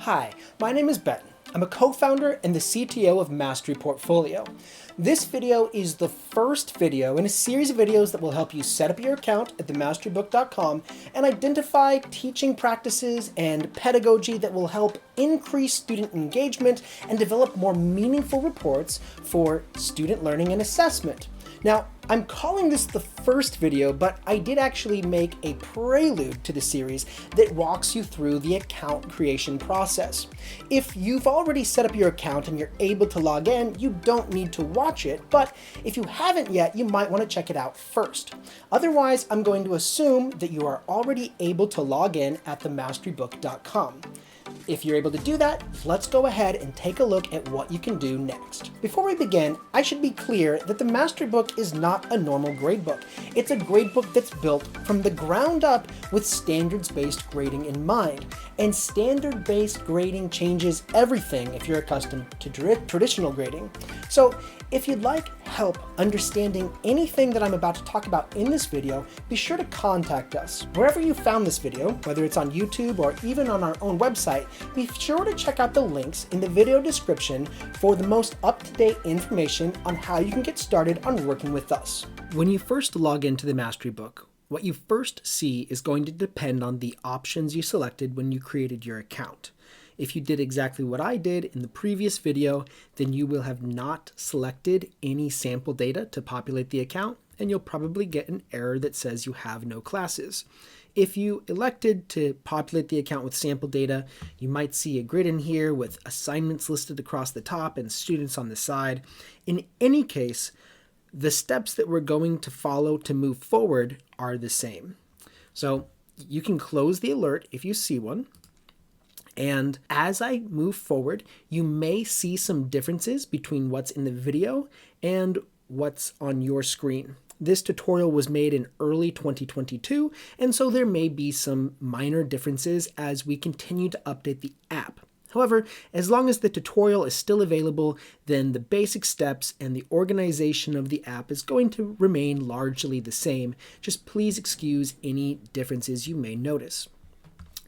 Hi, my name is Ben. I'm a co-founder and the CTO of Mastery Portfolio. This video is the first video in a series of videos that will help you set up your account at themasterybook.com and identify teaching practices and pedagogy that will help increase student engagement and develop more meaningful reports for student learning and assessment. Now, I'm calling this the first video, but I did actually make a prelude to the series that walks you through the account creation process. If you've already set up your account and you're able to log in, you don't need to watch it, but if you haven't yet, you might want to check it out first. Otherwise, I'm going to assume that you are already able to log in at themasterybook.com. If you're able to do that, let's go ahead and take a look at what you can do next. Before we begin, I should be clear that the MasteryBook is not a normal gradebook. It's a gradebook that's built from the ground up with standards-based grading in mind. And standard-based grading changes everything if you're accustomed to traditional grading. So if you'd like help understanding anything that I'm about to talk about in this video, be sure to contact us. Wherever you found this video, whether it's on YouTube or even on our own website, be sure to check out the links in the video description for the most up-to-date information on how you can get started on working with us. When you first log into the MasteryBook, what you first see is going to depend on the options you selected when you created your account. If you did exactly what I did in the previous video, then you will have not selected any sample data to populate the account, and you'll probably get an error that says you have no classes. If you elected to populate the account with sample data, you might see a grid in here with assignments listed across the top and students on the side. In any case, the steps that we're going to follow to move forward are the same. So you can close the alert if you see one. And as I move forward, you may see some differences between what's in the video and what's on your screen. This tutorial was made in early 2022, and so there may be some minor differences as we continue to update the app. However, as long as the tutorial is still available, then the basic steps and the organization of the app is going to remain largely the same. Just please excuse any differences you may notice.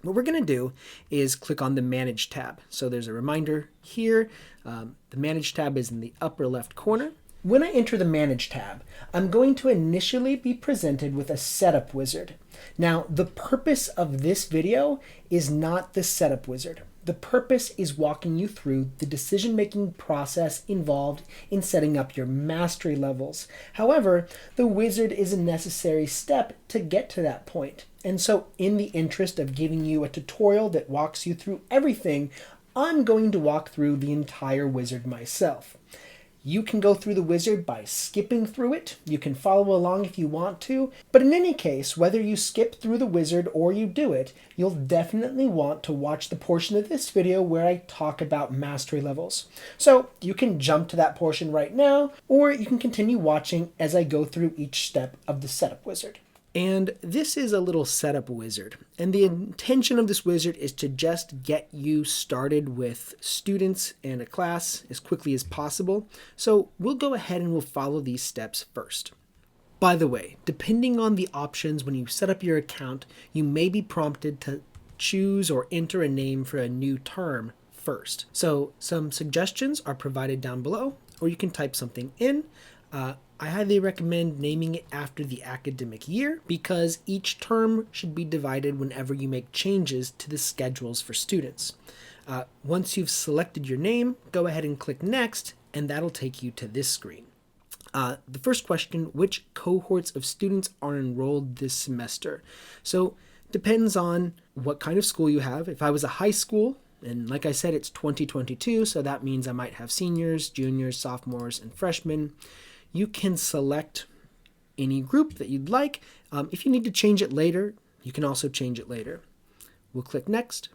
What we're going to do is click on the Manage tab. So there's a reminder here. The Manage tab is in the upper left corner. When I enter the Manage tab, I'm going to initially be presented with a setup wizard. Now, the purpose of this video is not the setup wizard. The purpose is walking you through the decision-making process involved in setting up your mastery levels. However, the wizard is a necessary step to get to that point. And so in the interest of giving you a tutorial that walks you through everything, I'm going to walk through the entire wizard myself. You can go through the wizard by skipping through it. You can follow along if you want to. But in any case, whether you skip through the wizard or you do it, you'll definitely want to watch the portion of this video where I talk about mastery levels. So you can jump to that portion right now, or you can continue watching as I go through each step of the setup wizard. And this is a little setup wizard. And the intention of this wizard is to just get you started with students and a class as quickly as possible. So we'll go ahead and we'll follow these steps first. By the way, depending on the options when you set up your account, you may be prompted to choose or enter a name for a new term first. So some suggestions are provided down below, or you can type something in. I highly recommend naming it after the academic year because each term should be divided whenever you make changes to the schedules for students. Once you've selected your name, go ahead and click Next, and that'll take you to this screen. The first question, which cohorts of students are enrolled this semester? So depends on what kind of school you have. If I was a high school, and like I said, it's 2022, so that means I might have seniors, juniors, sophomores, and freshmen. You can select any group that you'd like. If you need to change it later, you can also change it later. We'll click Next.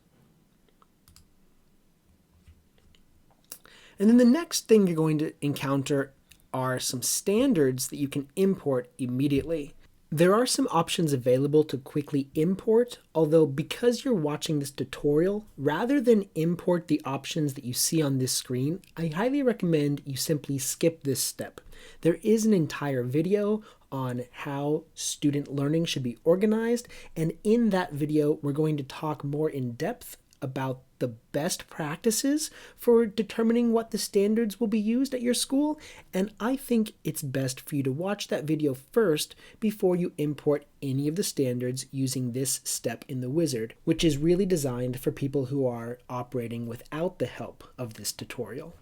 And then the next thing you're going to encounter are some standards that you can import immediately. There are some options available to quickly import, although because you're watching this tutorial, rather than import the options that you see on this screen, I highly recommend you simply skip this step. There is an entire video on how student learning should be organized, and in that video, we're going to talk more in depth about the best practices for determining what the standards will be used at your school, and I think it's best for you to watch that video first before you import any of the standards using this step in the wizard, which is really designed for people who are operating without the help of this tutorial.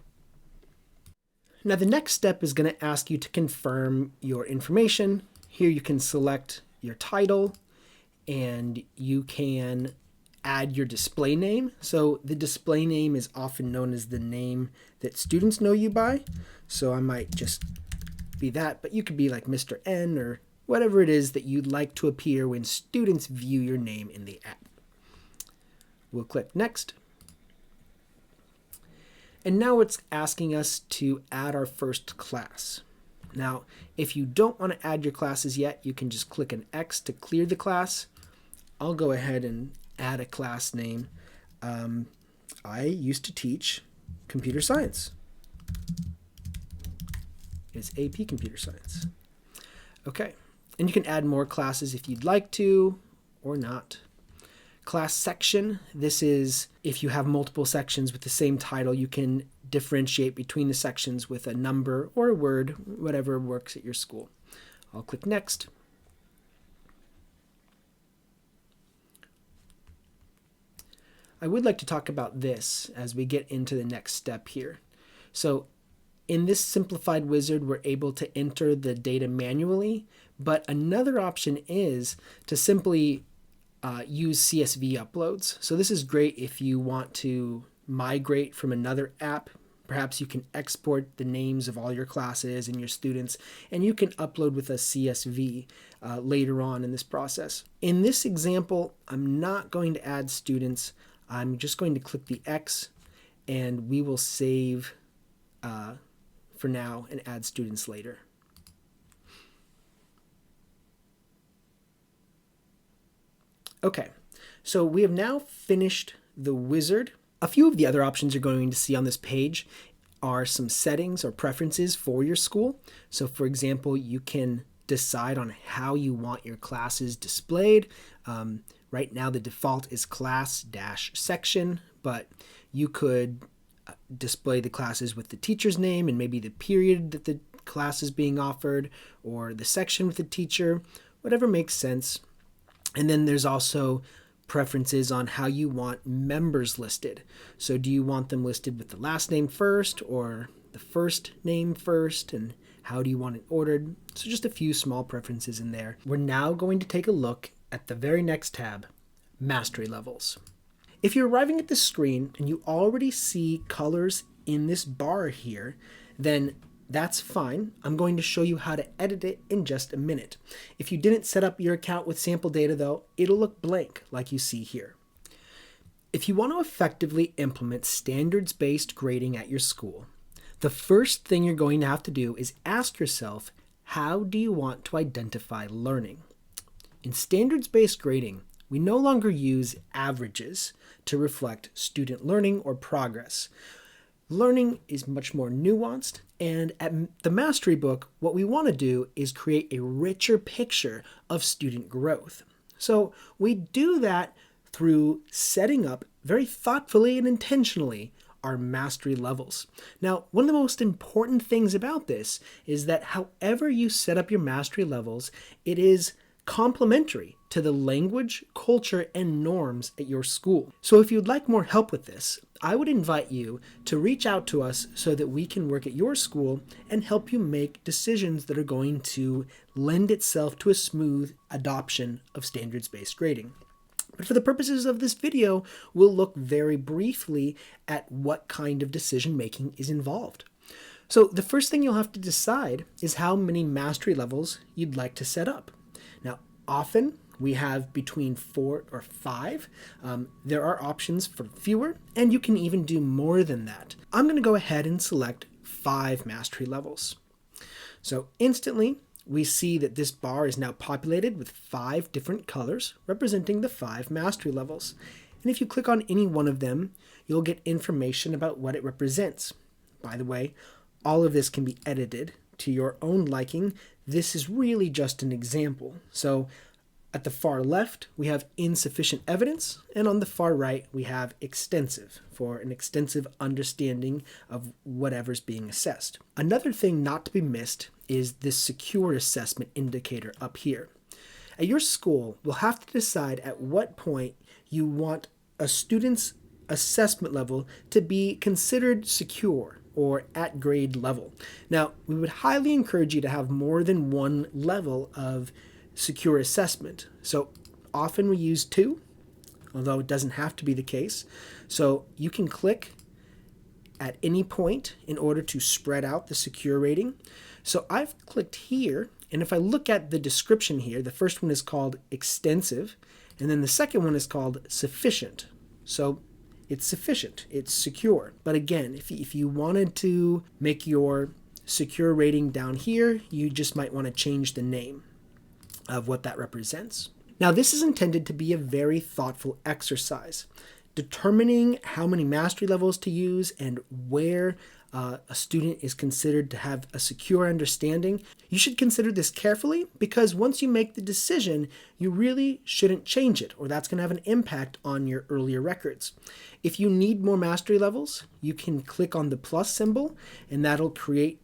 Now the next step is going to ask you to confirm your information. Here you can select your title and you can add your display name. So the display name is often known as the name that students know you by. So I might just be that, but you could be like Mr. N or whatever it is that you'd like to appear when students view your name in the app. We'll click Next. And now it's asking us to add our first class. Now, if you don't want to add your classes yet, you can just click an X to clear the class. I'll go ahead and add a class name. I used to teach computer science. It's AP Computer Science. Okay, and you can add more classes if you'd like to or not. Class section, this is if you have multiple sections with the same title, you can differentiate between the sections with a number or a word, whatever works at your school. I'll click Next. I would like to talk about this as we get into the next step here. So in this simplified wizard, we're able to enter the data manually, but another option is to simply use CSV uploads. So this is great if you want to migrate from another app. Perhaps you can export the names of all your classes and your students, and you can upload with a CSV later on in this process. In this example, I'm not going to add students. I'm just going to click the X, and we will save for now and add students later. Okay, so we have now finished the wizard. A few of the other options you're going to see on this page are some settings or preferences for your school. So for example, you can decide on how you want your classes displayed. Right now the default is class-section, but you could display the classes with the teacher's name and maybe the period that the class is being offered, or the section with the teacher, whatever makes sense. And then there's also preferences on how you want members listed. So do you want them listed with the last name first or the first name first, and how do you want it ordered? So just a few small preferences in there. We're now going to take a look at the very next tab, Mastery Levels. If you're arriving at this screen and you already see colors in this bar here, then that's fine. I'm going to show you how to edit it in just a minute. If you didn't set up your account with sample data though, it'll look blank like you see here. If you want to effectively implement standards-based grading at your school, the first thing you're going to have to do is ask yourself, how do you want to identify learning? In standards-based grading, we no longer use averages to reflect student learning or progress. Learning is much more nuanced, and at the MasteryBook, what we want to do is create a richer picture of student growth. So we do that through setting up very thoughtfully and intentionally our mastery levels. Now, one of the most important things about this is that however you set up your mastery levels, it is complementary to the language, culture, and norms at your school. So if you'd like more help with this, I would invite you to reach out to us so that we can work at your school and help you make decisions that are going to lend itself to a smooth adoption of standards-based grading. But for the purposes of this video, we'll look very briefly at what kind of decision making is involved. So the first thing you'll have to decide is how many mastery levels you'd like to set up. Now, often we have between 4 or 5. There are options for fewer, and you can even do more than that. I'm going to go ahead and select 5 mastery levels. So instantly, we see that this bar is now populated with 5 different colors representing the 5 mastery levels. And if you click on any one of them, you'll get information about what it represents. By the way, all of this can be edited to your own liking. This is really just an example. So At the far left, we have insufficient evidence, and on the far right, we have extensive, for an extensive understanding of whatever's being assessed. Another thing not to be missed is this secure assessment indicator up here. At your school, we'll have to decide at what point you want a student's assessment level to be considered secure or at grade level. Now, we would highly encourage you to have more than one level of secure assessment. So often we use 2, although it doesn't have to be the case. So you can click at any point in order to spread out the secure rating. So I've clicked here, and if I look at the description here, the first one is called extensive, and then the second one is called sufficient. So it's sufficient, it's secure. But again, if you wanted to make your secure rating down here, you just might want to change the name of what that represents. Now, this is intended to be a very thoughtful exercise. Determining how many mastery levels to use and where a student is considered to have a secure understanding. You should consider this carefully, because once you make the decision, you really shouldn't change it, or that's going to have an impact on your earlier records. If you need more mastery levels, you can click on the plus symbol, and that'll create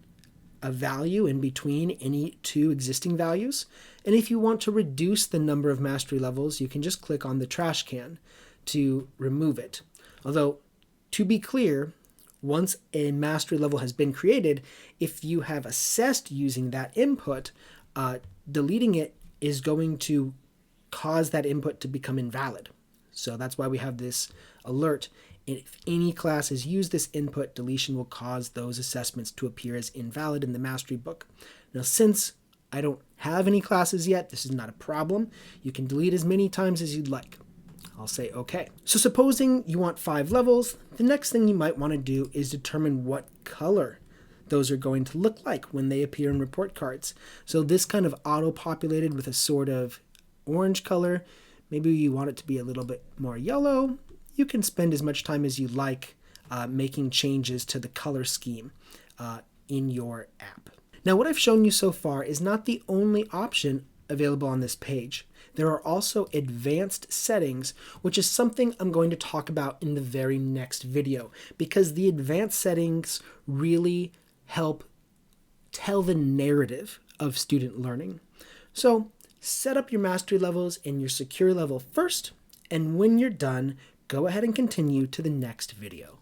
a value in between any 2 existing values. And if you want to reduce the number of mastery levels, you can just click on the trash can to remove it. Although, to be clear, once a mastery level has been created, if you have assessed using that input, deleting it is going to cause that input to become invalid. So that's why we have this alert. If any class has used this input, deletion will cause those assessments to appear as invalid in the MasteryBook. Now, since I don't have any classes yet, this is not a problem. You can delete as many times as you'd like. I'll say OK. So supposing you want 5 levels, the next thing you might want to do is determine what color those are going to look like when they appear in report cards. So this kind of auto-populated with a sort of orange color. Maybe you want it to be a little bit more yellow. You can spend as much time as you like making changes to the color scheme in your app. Now, what I've shown you so far is not the only option available on this page. There are also advanced settings, which is something I'm going to talk about in the very next video, because the advanced settings really help tell the narrative of student learning. So set up your mastery levels and your secure level first, and when you're done, go ahead and continue to the next video.